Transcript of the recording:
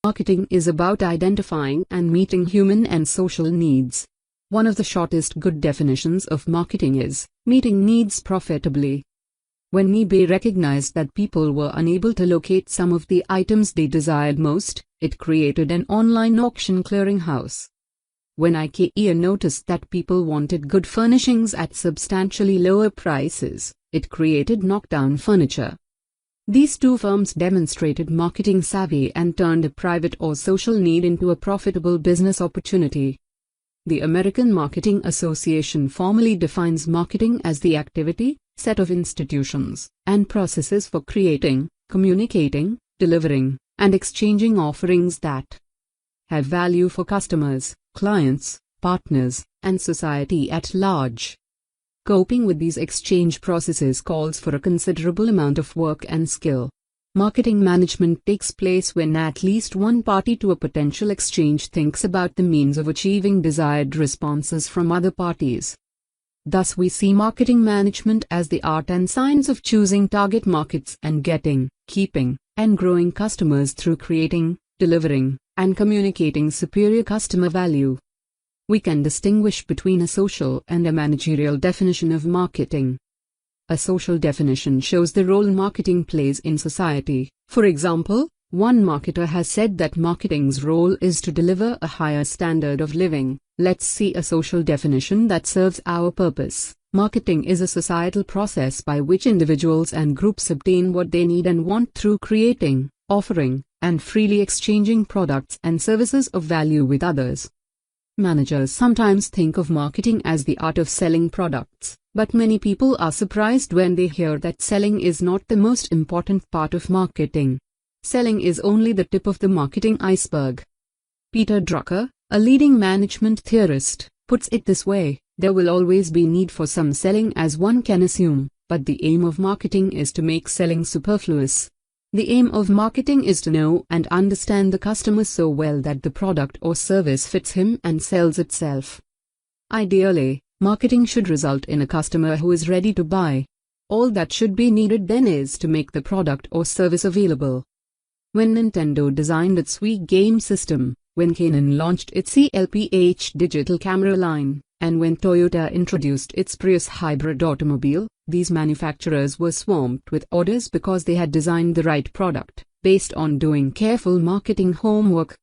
Marketing is about identifying and meeting human and social needs. One of the shortest good definitions of marketing is meeting needs profitably. When eBay recognized that people were unable to locate some of the items they desired most, it created an online auction clearinghouse. When IKEA noticed that people wanted good furnishings at substantially lower prices, it created knockdown furniture. These two firms demonstrated marketing savvy and turned a private or social need into a profitable business opportunity. The American Marketing Association formally defines marketing as the activity, set of institutions, and processes for creating, communicating, delivering, and exchanging offerings that have value for customers, clients, partners, and society at large. Coping with these exchange processes calls for a considerable amount of work and skill. Marketing management takes place when at least one party to a potential exchange thinks about the means of achieving desired responses from other parties. Thus we see marketing management as the art and science of choosing target markets and getting, keeping, and growing customers through creating, delivering, and communicating superior customer value. We can distinguish between a social and a managerial definition of marketing. A social definition shows the role marketing plays in society. For example, one marketer has said that marketing's role is to deliver a higher standard of living. Let's see a social definition that serves our purpose. Marketing is a societal process by which individuals and groups obtain what they need and want through creating, offering, and freely exchanging products and services of value with others. Managers sometimes think of marketing as the art of selling products, but many people are surprised when they hear that selling is not the most important part of marketing. Selling is only the tip of the marketing iceberg. Peter Drucker, a leading management theorist, puts it this way: there will always be need for some selling as one can assume, but the aim of marketing is to make selling superfluous. The aim of marketing is to know and understand the customer so well that the product or service fits him and sells itself. Ideally, marketing should result in a customer who is ready to buy. All that should be needed then is to make the product or service available. When Nintendo designed its Wii game system, when Canon launched its CLPH digital camera line, and when Toyota introduced its Prius hybrid automobile, these manufacturers were swamped with orders because they had designed the right product, based on doing careful marketing homework.